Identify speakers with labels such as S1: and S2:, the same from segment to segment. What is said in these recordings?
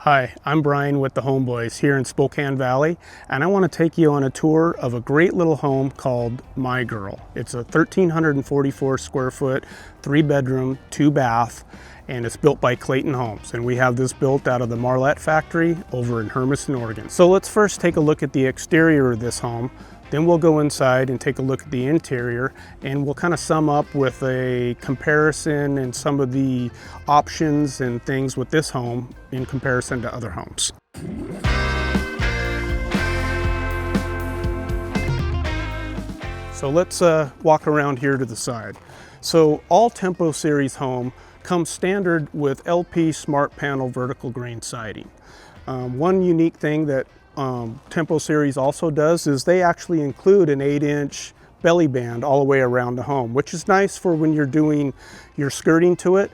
S1: Hi, I'm Brian with the Homeboys here in Spokane Valley, and I want to take you on a tour of a great little home called My Girl. It's a 1,344 square foot, 3-bedroom, 2-bath, and it's built by Clayton Homes. And we have this built out of the Marlette factory over in Hermiston, Oregon. So let's first take a look at the exterior of this home. Then we'll go inside and take a look at the interior, and we'll kind of sum up with a comparison and some of the options and things with this home in comparison to other homes. So let's walk around here to the side. So all Tempo Series home comes standard with LP Smart Panel vertical grain siding. One unique thing that Tempo Series also does is they actually include an 8-inch belly band all the way around the home, which is nice for when you're doing your skirting to it.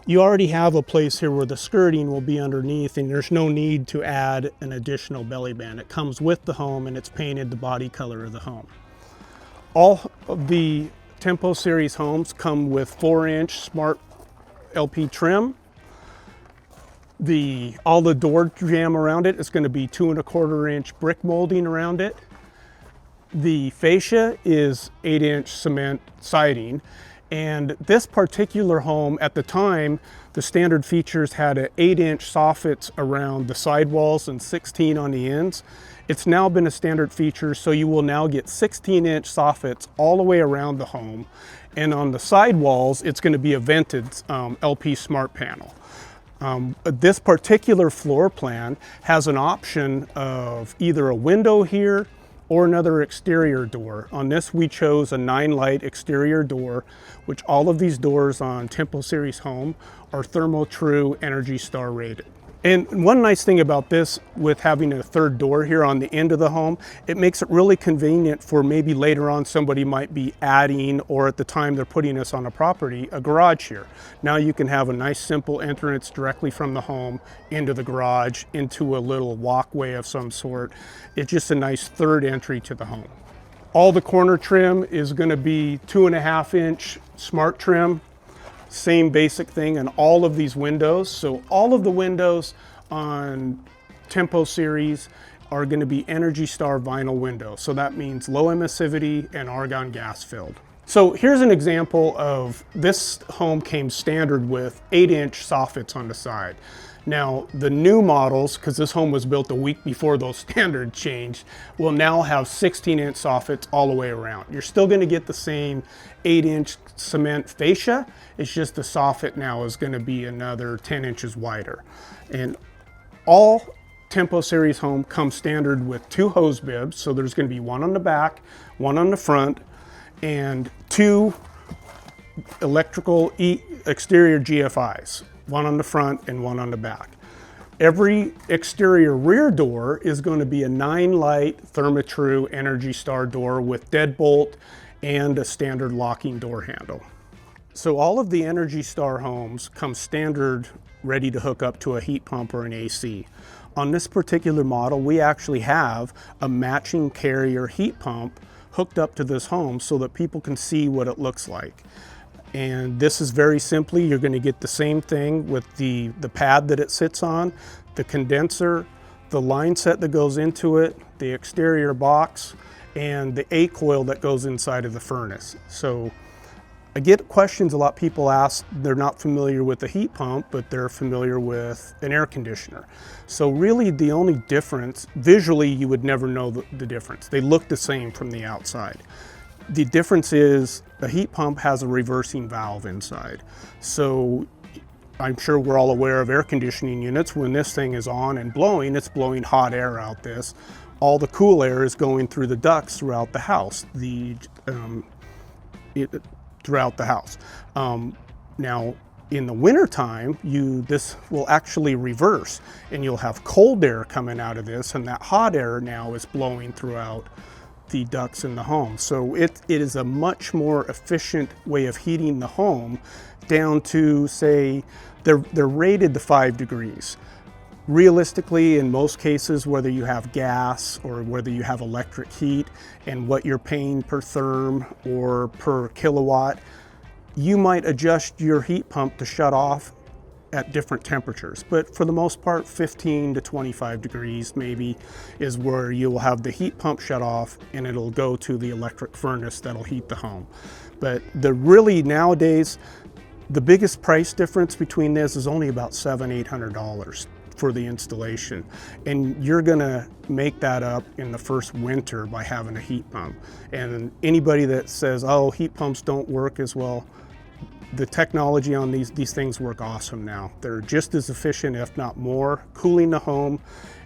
S1: You already have a place here where the skirting will be underneath, and there's no need to add an additional belly band. It comes with the home and it's painted the body color of the home. All of the Tempo Series homes come with 4-inch smart LP trim. All the door jamb around it is going to be 2¼ inch brick molding around it. The fascia is 8-inch cement siding, and this particular home at the time, the standard features had an 8-inch soffits around the sidewalls and 16 on the ends. It's now been a standard feature, so you will now get 16-inch soffits all the way around the home, and on the sidewalls it's going to be a vented LP smart panel. This particular floor plan has an option of either a window here or another exterior door. On this we chose a 9-light exterior door, which all of these doors on Tempo Series home are Thermo-Tru Energy Star rated. And one nice thing about this, with having a third door here on the end of the home, it makes it really convenient for maybe later on somebody might be adding, or at the time they're putting this on a property, a garage here. Now you can have a nice simple entrance directly from the home into the garage, into a little walkway of some sort. It's just a nice third entry to the home. All the corner trim is going to be 2½-inch smart trim. Same basic thing on all of these windows. So all of the windows on Tempo Series are going to be Energy Star vinyl windows. So that means low emissivity and argon gas filled. So here's an example of this home came standard with 8-inch soffits on the side. Now the new models, because this home was built a week before those standards changed, will now have 16-inch soffits all the way around. You're still going to get the same 8-inch cement fascia. It's just the soffit now is going to be another 10 inches wider. And all Tempo Series home comes standard with 2 hose bibs. So there's going to be one on the back, one on the front, and 2 electrical exterior GFIs. One on the front and one on the back. Every exterior rear door is going to be a 9-light Thermo-Tru Energy Star door with deadbolt and a standard locking door handle. So all of the Energy Star homes come standard ready to hook up to a heat pump or an AC. On this particular model, we actually have a matching carrier heat pump hooked up to this home so that people can see what it looks like. And this is very simply, you're going to get the same thing with the pad that it sits on, the condenser, the line set that goes into it, the exterior box, and the A coil that goes inside of the furnace. So I get questions a lot. People ask, they're not familiar with the heat pump, but they're familiar with an air conditioner. So really the only difference, visually you would never know the difference. They look the same from the outside. The difference is the heat pump has a reversing valve inside. So I'm sure we're all aware of air conditioning units. When this thing is on and blowing, it's blowing hot air out this. All the cool air is going through the ducts throughout the house. Throughout the house. Now in the winter time, this will actually reverse, and you'll have cold air coming out of this, and that hot air now is blowing throughout the ducts in the home. So it is a much more efficient way of heating the home down to, say, they're rated to 5 degrees. Realistically, in most cases, whether you have gas or whether you have electric heat and what you're paying per therm or per kilowatt, you might adjust your heat pump to shut off at different temperatures, but for the most part 15 to 25 degrees maybe is where you will have the heat pump shut off and it'll go to the electric furnace that'll heat the home. But really nowadays, the biggest price difference between this is only about $700–800 for the installation. And you're gonna make that up in the first winter by having a heat pump. And anybody that says, oh, heat pumps don't work as well, the technology on these things work awesome now. They're just as efficient, if not more, cooling the home,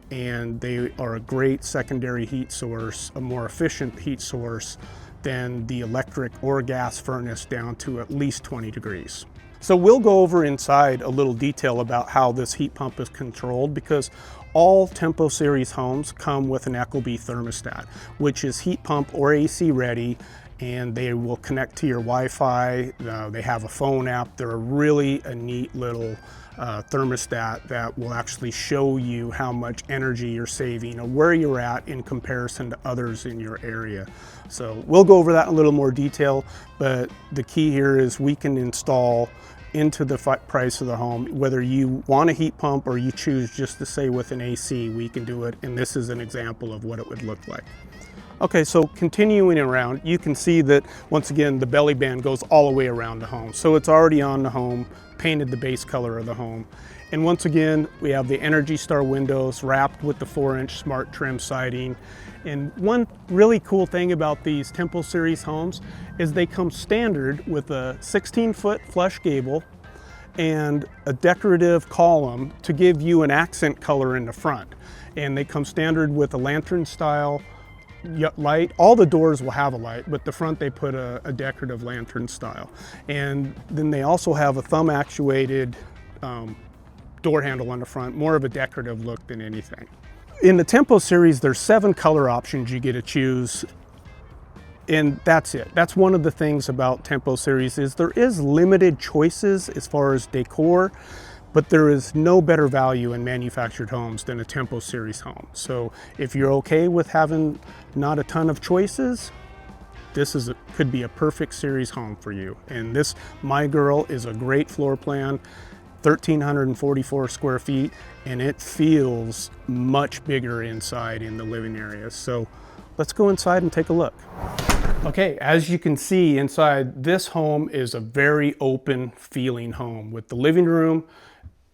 S1: and they are a great secondary heat source, a more efficient heat source than the electric or gas furnace down to at least 20 degrees. So we'll go over inside a little detail about how this heat pump is controlled, because all Tempo Series homes come with an Ecobee thermostat, which is heat pump or AC ready, and they will connect to your Wi-Fi. They have a phone app. They're really a neat little thermostat that will actually show you how much energy you're saving or where you're at in comparison to others in your area. So we'll go over that in a little more detail, but the key here is we can install into the price of the home. Whether you want a heat pump or you choose just to stay with an AC, we can do it, and this is an example of what it would look like. Okay, so continuing around, you can see that once again the belly band goes all the way around the home. So it's already on the home, painted the base color of the home. And once again, we have the Energy Star windows wrapped with the 4-inch smart trim siding. And one really cool thing about these Tempo Series homes is they come standard with a 16-foot flush gable and a decorative column to give you an accent color in the front. And they come standard with a lantern style light. All the doors will have a light, but the front they put a decorative lantern style. And then they also have a thumb actuated door handle on the front, more of a decorative look than anything. In the Tempo Series, there's 7 color options you get to choose, and that's it. That's one of the things about Tempo Series is there is limited choices as far as decor, but there is no better value in manufactured homes than a Tempo Series home. So if you're okay with having not a ton of choices, this could be a perfect series home for you. And this, my girl, is a great floor plan, 1,344 square feet, and it feels much bigger inside in the living area. So let's go inside and take a look. Okay, as you can see inside, this home is a very open feeling home with the living room,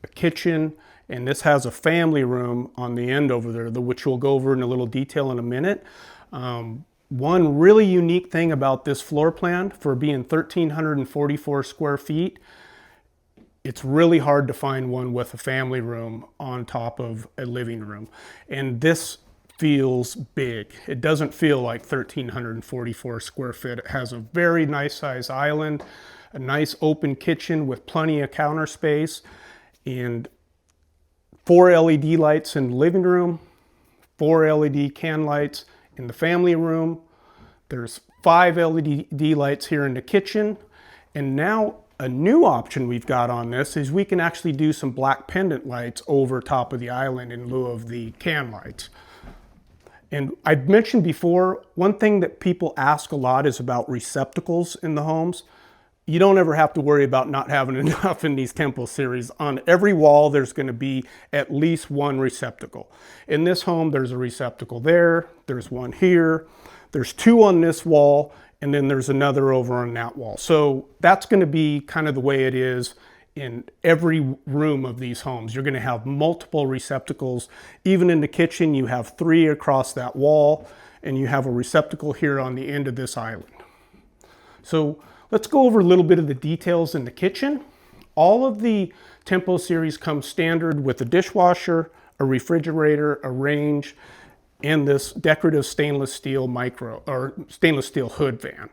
S1: a kitchen, and this has a family room on the end over there, which we'll go over in a little detail in a minute. One really unique thing about this floor plan, for being 1,344 square feet, it's really hard to find one with a family room on top of a living room. And this feels big. It doesn't feel like 1,344 square feet. It has a very nice size island, a nice open kitchen with plenty of counter space, and 4 LED lights in the living room, 4 LED can lights in the family room. There's 5 LED lights here in the kitchen. And now a new option we've got on this is we can actually do some black pendant lights over top of the island in lieu of the can lights. And I've mentioned before, one thing that people ask a lot is about receptacles in the homes. You don't ever have to worry about not having enough in these Tempo Series. On every wall, there's going to be at least one receptacle. In this home, there's a receptacle there, there's one here, there's 2 on this wall, and then there's another over on that wall. So that's going to be kind of the way it is in every room of these homes. You're going to have multiple receptacles. Even in the kitchen, you have 3 across that wall, and you have a receptacle here on the end of this island. So let's go over a little bit of the details in the kitchen. All of the Tempo Series come standard with a dishwasher, a refrigerator, a range, and this decorative stainless steel hood fan.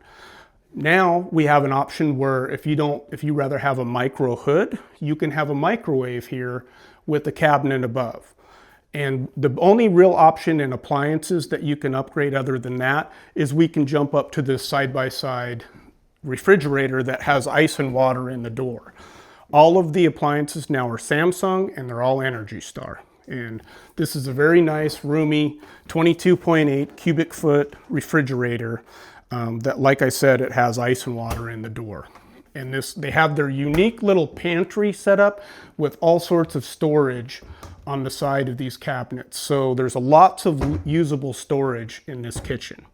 S1: Now we have an option where if you rather have a micro hood, you can have a microwave here with the cabinet above. And the only real option in appliances that you can upgrade other than that is we can jump up to this side-by-side refrigerator that has ice and water in the door. All of the appliances now are Samsung, and they're all Energy Star. And this is a very nice, roomy 22.8 cubic foot refrigerator that, like I said, it has ice and water in the door. And they have their unique little pantry set up with all sorts of storage on the side of these cabinets. So there's lots of usable storage in this kitchen.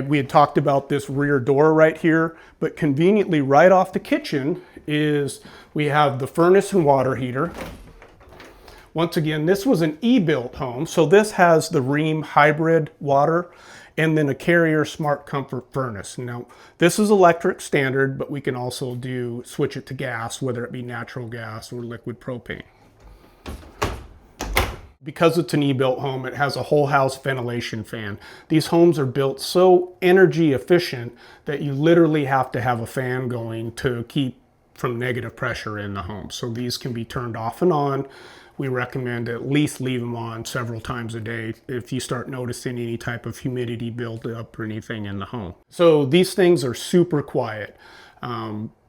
S1: We had talked about this rear door right here, but conveniently right off the kitchen we have the furnace and water heater. Once again, this was an eBuilt home, so this has the Rheem hybrid water and then a Carrier Smart Comfort furnace. Now, this is electric standard, but we can also switch it to gas, whether it be natural gas or liquid propane. Because it's an eBuilt home, it has a whole house ventilation fan. These homes are built so energy efficient that you literally have to have a fan going to keep from negative pressure in the home. So these can be turned off and on. We recommend at least leave them on several times a day if you start noticing any type of humidity buildup or anything in the home. So these things are super quiet.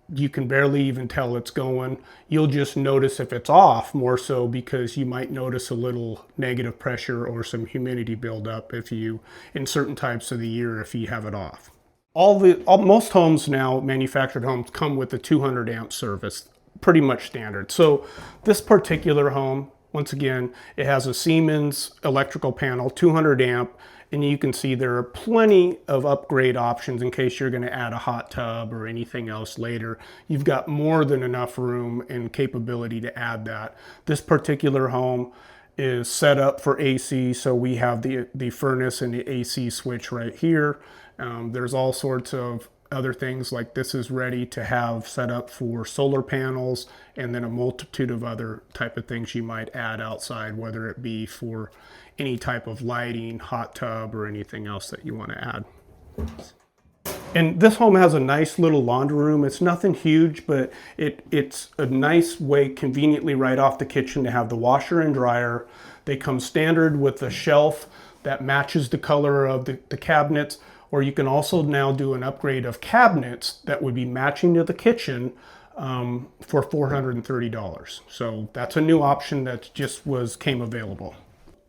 S1: You can barely even tell it's going. You'll just notice if it's off, more so because you might notice a little negative pressure or some humidity buildup in certain types of the year if you have it off. Most homes now, manufactured homes, come with a 200 amp service, pretty much standard. So this particular home, once again, it has a Siemens electrical panel, 200 amp, and you can see there are plenty of upgrade options in case you're going to add a hot tub or anything else later. You've got more than enough room and capability to add that. This particular home is set up for AC, so we have the furnace and the AC switch right here. There's all sorts of other things, like this is ready to have set up for solar panels, and then a multitude of other type of things you might add outside, whether it be for any type of lighting, hot tub, or anything else that you want to add. And this home has a nice little laundry room. It's nothing huge, but it's a nice way, conveniently right off the kitchen, to have the washer and dryer. They come standard with a shelf that matches the color of the cabinets, or you can also now do an upgrade of cabinets that would be matching to the kitchen for $430. So that's a new option that just came available.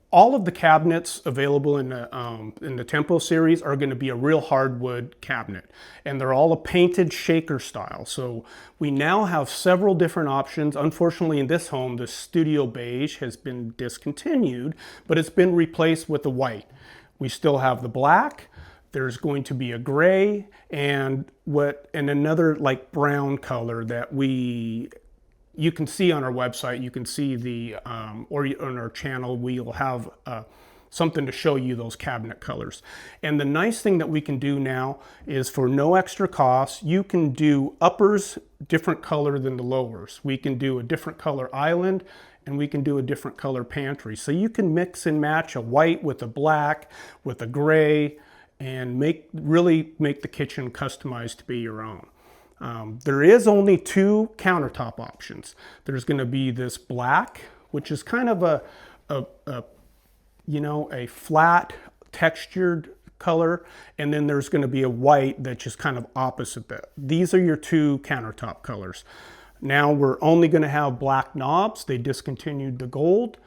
S1: All of the cabinets available in the Tempo series are going to be a real hardwood cabinet, and they're all a painted shaker style. So we now have several different options. Unfortunately, in this home, the Studio Beige has been discontinued, but it's been replaced with the white. We still have the black. There's going to be a gray and another like brown color that you can see on our website. You can see or on our channel, we'll have something to show you those cabinet colors. And the nice thing that we can do now is, for no extra cost, you can do uppers different color than the lowers. We can do a different color island, and we can do a different color pantry. So you can mix and match a white with a black, with a gray, and really make the kitchen customized to be your own. There is only two countertop options. There's going to be this black, which is kind of a flat textured color, and then there's going to be a white that's just kind of opposite that. These are your two countertop colors. Now we're only going to have black knobs. They discontinued the gold.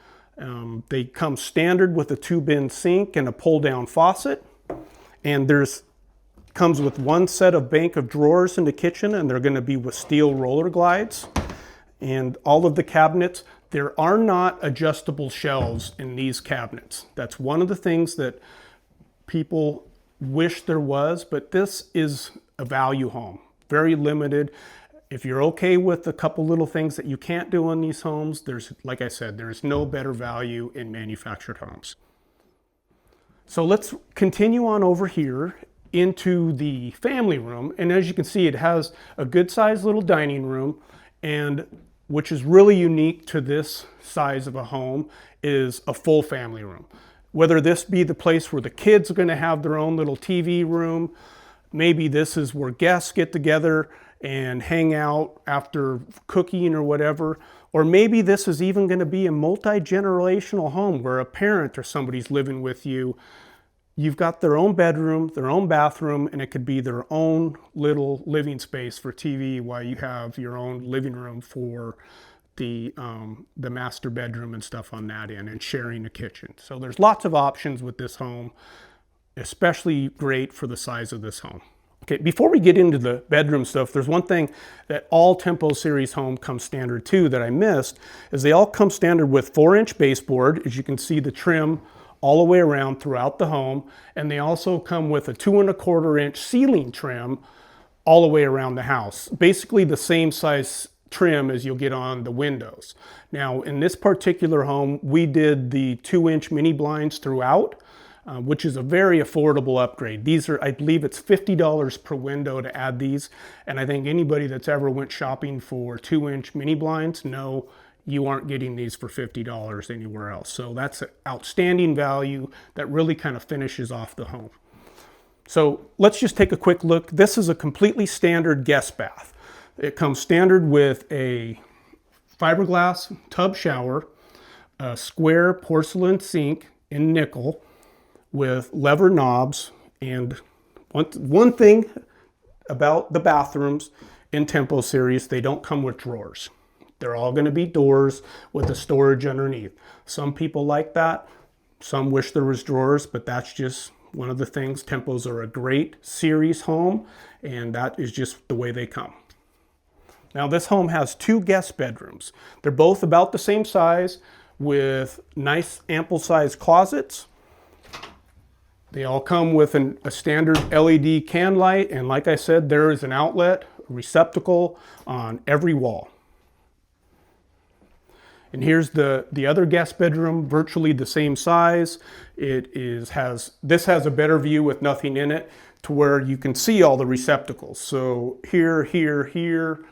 S1: They come standard with a 2-bin sink and a pull-down faucet. And comes with one set of bank of drawers in the kitchen, and they're going to be with steel roller glides. And all of the cabinets, there are not adjustable shelves in these cabinets. That's one of the things that people wish there was, but this is a value home, very limited. If you're okay with a couple little things that you can't do on these homes, like I said, there's no better value in manufactured homes. So let's continue on over here into the family room. And as you can see, it has a good sized little dining room, and which is really unique to this size of a home is a full family room. Whether this be the place where the kids are going to have their own little TV room, maybe this is where guests get together and hang out after cooking or whatever, or maybe this is even going to be a multi-generational home where a parent or somebody's living with you. You've got their own bedroom, their own bathroom, and it could be their own little living space for TV while you have your own living room for the master bedroom and stuff on that end, and sharing a kitchen. So there's lots of options with this home, especially great for the size of this home. Okay, before we get into the bedroom stuff, there's one thing that all Tempo Series home comes standard to that I missed, is they all come standard with 4-inch baseboard. As you can see, the trim all the way around throughout the home, and they also come with a 2¼ inch ceiling trim all the way around the house. Basically the same size trim as you'll get on the windows. Now, in this particular home, we did the 2-inch mini blinds throughout, which is a very affordable upgrade. These are, I believe it's $50 per window to add these. And I think anybody that's ever went shopping for 2-inch mini blinds know you aren't getting these for $50 anywhere else. So that's an outstanding value that really kind of finishes off the home. So let's just take a quick look. This is a completely standard guest bath. It comes standard with a fiberglass tub shower, a square porcelain sink in nickel, with lever knobs. And one thing about the bathrooms in Tempo Series, they don't come with drawers. They're all going to be doors with a storage underneath. Some people like that. Some wish there was drawers, but that's just one of the things. Tempos are a great series home, and that is just the way they come. Now, this home has 2 guest bedrooms. They're both about the same size with nice ample sized closets. They all come with a standard LED can light, and like I said, there is an outlet, a receptacle on every wall. And here's the other guest bedroom, virtually the same size. This has a better view with nothing in it, to where you can see all the receptacles. So here,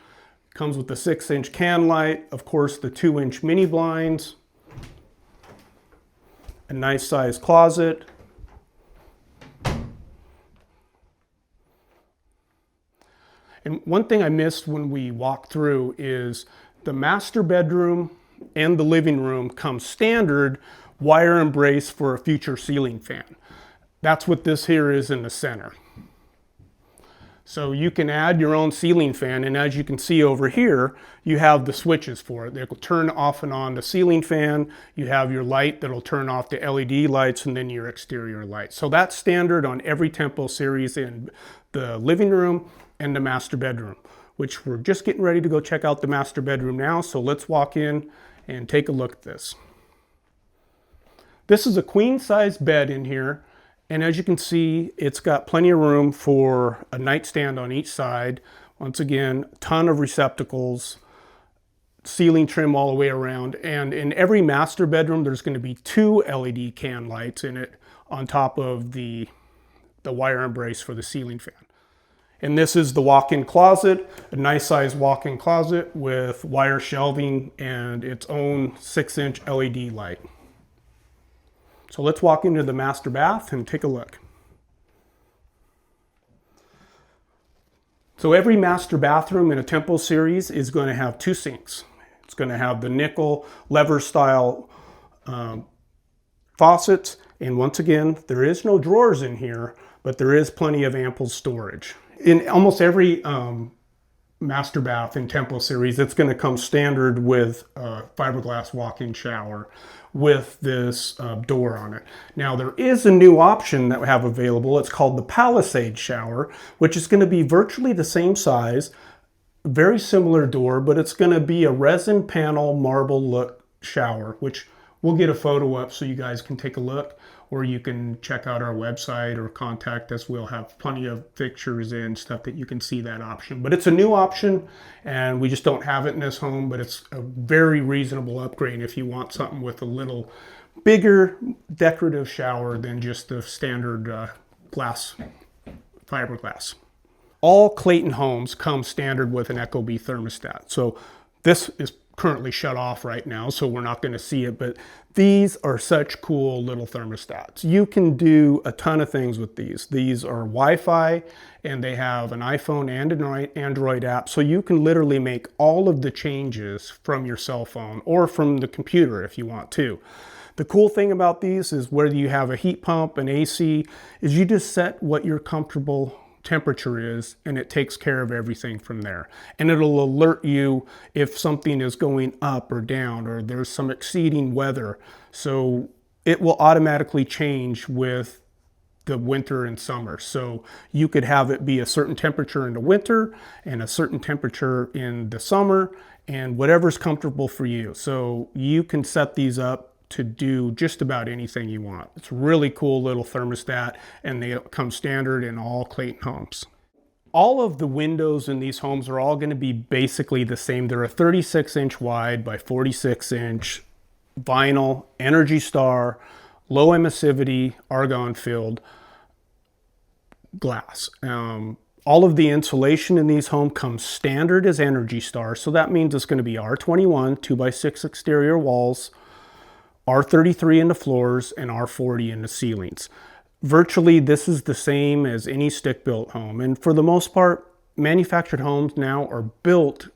S1: comes with the 6-inch can light, of course the 2-inch mini blinds, a nice sized closet. And one thing I missed when we walked through is the master bedroom and the living room come standard wire and brace for a future ceiling fan. That's what this here is in the center. So you can add your own ceiling fan, and as you can see over here, you have the switches for it. They will turn off and on the ceiling fan. You have your light that'll turn off the LED lights, and then your exterior lights. So that's standard on every Tempo Series in the living room and the master bedroom, which we're just getting ready to go check out the master bedroom now. So let's walk in and take a look at this. This is a queen size bed in here. And as you can see, it's got plenty of room for a nightstand on each side. Once again, a ton of receptacles, ceiling trim all the way around. And in every master bedroom, there's going to be 2 LED can lights in it on top of the wire and brace for the ceiling fan. And this is the walk-in closet, a nice size walk-in closet with wire shelving and its own 6-inch LED light. So let's walk into the master bath and take a look. So every master bathroom in a Tempo Series is going to have 2 sinks. It's going to have the nickel lever style faucets. And once again, there is no drawers in here, but there is plenty of ample storage. In almost every master bath in Tempo Series, it's going to come standard with a fiberglass walk-in shower with this door on it. Now, there is a new option that we have available. It's called the Palisade shower, which is going to be virtually the same size, very similar door, but it's going to be a resin panel marble look shower, which we'll get a photo up so you guys can take a look, or you can check out our website or contact us. We'll have plenty of pictures and stuff that you can see that option. But it's a new option, and we just don't have it in this home, but it's a very reasonable upgrade if you want something with a little bigger decorative shower than just the standard fiberglass. All Clayton Homes come standard with an Ecobee thermostat. So this is currently shut off right now, so we're not going to see it, but these are such cool little thermostats. You can do a ton of things with these. These are Wi-Fi, and they have an iPhone and an Android app, so you can literally make all of the changes from your cell phone or from the computer if you want to. The cool thing about these is whether you have a heat pump, an AC, is you just set what your comfortable temperature is, and it takes care of everything from there. And it'll alert you if something is going up or down, or there's some exceeding weather. So it will automatically change with the winter and summer. So you could have it be a certain temperature in the winter and a certain temperature in the summer, and whatever's comfortable for you. So you can set these up to do just about anything you want. It's a really cool little thermostat, and they come standard in all Clayton Homes. All of the windows in these homes are all going to be basically the same. They're a 36-inch wide by 46-inch vinyl, Energy Star, low emissivity, argon filled glass. All of the insulation in these homes comes standard as Energy Star. So that means it's going to be R21, 2x6 exterior walls, R33 in the floors, and R40 in the ceilings. Virtually, this is the same as any stick-built home. And for the most part, manufactured homes now are built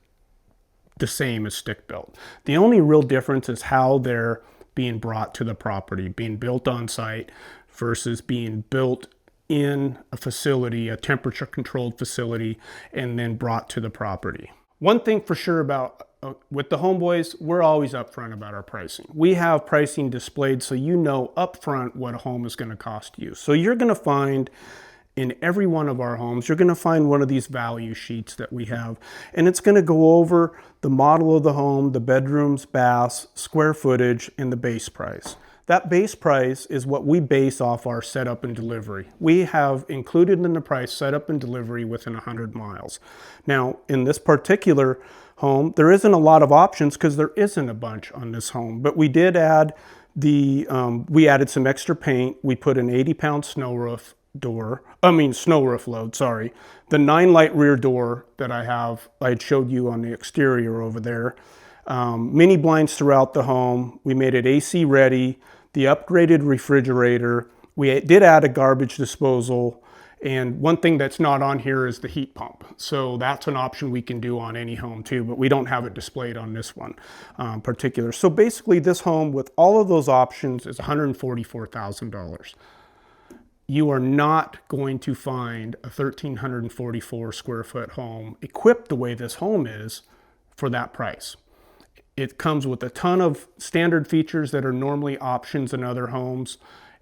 S1: the same as stick-built. The only real difference is how they're being brought to the property, being built on site versus being built in a facility, a temperature-controlled facility, and then brought to the property. One thing for sure about with the homeboys, we're always upfront about our pricing. We have pricing displayed so you know upfront what a home is going to cost you. So you're going to find in every one of our homes, you're going to find one of these value sheets that we have, and it's going to go over the model of the home, the bedrooms, baths, square footage, and the base price. That base price is what we base off our setup and delivery. We have included in the price setup and delivery within 100 miles. Now, in this particular home, there isn't a lot of options because there isn't a bunch on this home, but we did add we added some extra paint. We put an 80-pound snow roof load, sorry. The 9-light rear door that I had showed you on the exterior over there. Mini blinds throughout the home. We made it AC ready, the upgraded refrigerator. We did add a garbage disposal. And one thing that's not on here is the heat pump. So that's an option we can do on any home too, but we don't have it displayed on this one particular. So basically this home with all of those options is $144,000. You are not going to find a 1,344 square foot home equipped the way this home is for that price. It comes with a ton of standard features that are normally options in other homes.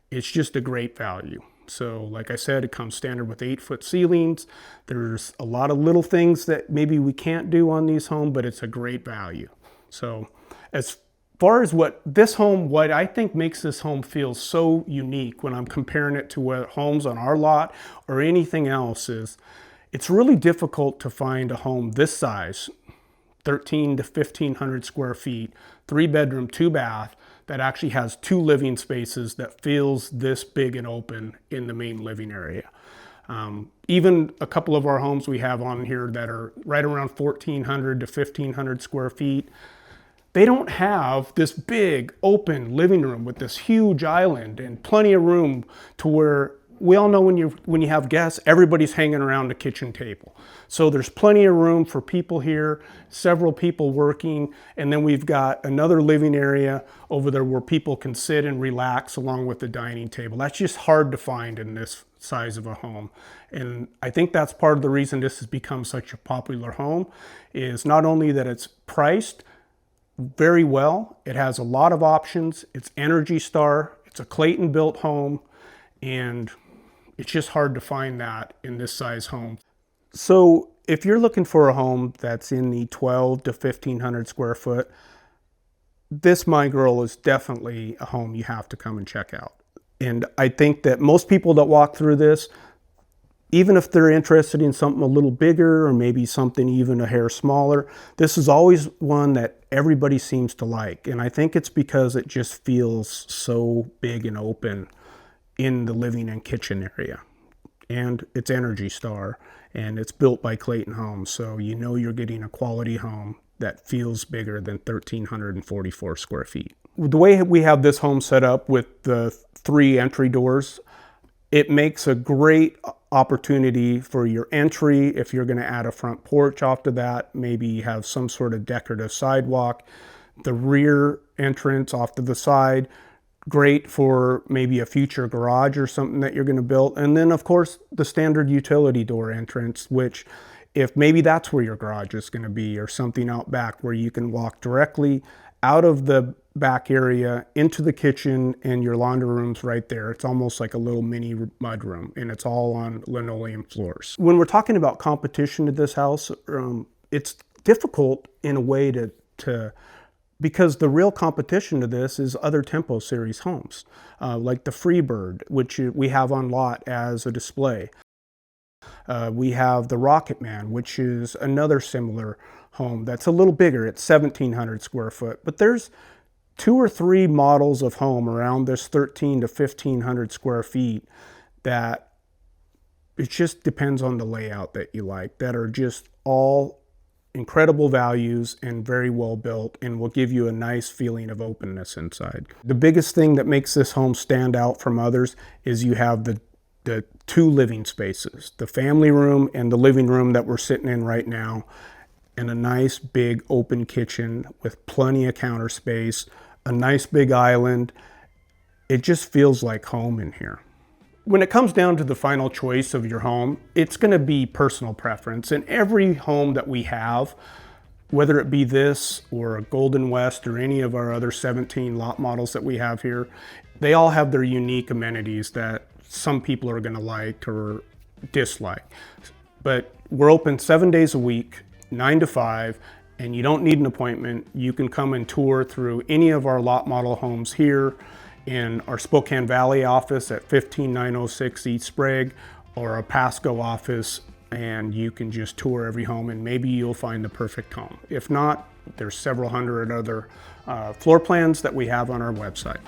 S1: It's just a great value. So like I said, it comes standard with 8-foot ceilings. There's a lot of little things that maybe we can't do on these homes, but it's a great value. So as far as what I think makes this home feel so unique when I'm comparing it to what homes on our lot or anything else is, it's really difficult to find a home this size, 1,300 to 1,500 square feet, 3-bedroom, 2-bath, that actually has 2 living spaces that feels this big and open in the main living area. Even a couple of our homes we have on here that are right around 1,400 to 1,500 square feet, they don't have this big open living room with this huge island and plenty of room to where we all know when you have guests, everybody's hanging around the kitchen table. So there's plenty of room for people here, several people working, and then we've got another living area over there where people can sit and relax along with the dining table. That's just hard to find in this size of a home. And I think that's part of the reason this has become such a popular home, is not only that it's priced very well, it has a lot of options, it's Energy Star, it's a Clayton built home, and it's just hard to find that in this size home. So if you're looking for a home that's in the 12 to 1,500 square foot, this, my girl, is definitely a home you have to come and check out. And I think that most people that walk through this, even if they're interested in something a little bigger or maybe something even a hair smaller, this is always one that everybody seems to like. And I think it's because it just feels so big and open in the living and kitchen area. And it's Energy Star, and it's built by Clayton Homes, so you know you're getting a quality home that feels bigger than 1,344 square feet. The way we have this home set up with the 3 entry doors, it makes a great opportunity for your entry. If you're going to add a front porch off to that, maybe have some sort of decorative sidewalk. The rear entrance off to the side, great for maybe a future garage or something that you're going to build. And then of course the standard utility door entrance, which if maybe that's where your garage is going to be or something out back where you can walk directly out of the back area into the kitchen, and your laundry room's right there. It's almost like a little mini mud room, and it's all on linoleum floors. When we're talking about competition to this house, it's difficult in a way because the real competition to this is other Tempo series homes, like the Freebird, which we have on lot as a display. We have the Rocket Man, which is another similar home that's a little bigger. It's 1,700 square foot, but there's 2 or 3 models of home around this 1,300 to 1,500 square feet that it just depends on the layout that you like, that are just all incredible values and very well built, and will give you a nice feeling of openness inside. The biggest thing that makes this home stand out from others is you have the 2 living spaces, the family room and the living room that we're sitting in right now, and a nice big open kitchen with plenty of counter space, a nice big island. It just feels like home in here. When it comes down to the final choice of your home, it's going to be personal preference. And every home that we have, whether it be this or a Golden West or any of our other 17 lot models that we have here, they all have their unique amenities that some people are going to like or dislike. But we're open 7 days a week, 9 to 5, and you don't need an appointment. You can come and tour through any of our lot model homes here in our Spokane Valley office at 15906 East Sprague, or our Pasco office, and you can just tour every home and maybe you'll find the perfect home. If not, there's several hundred other floor plans that we have on our website.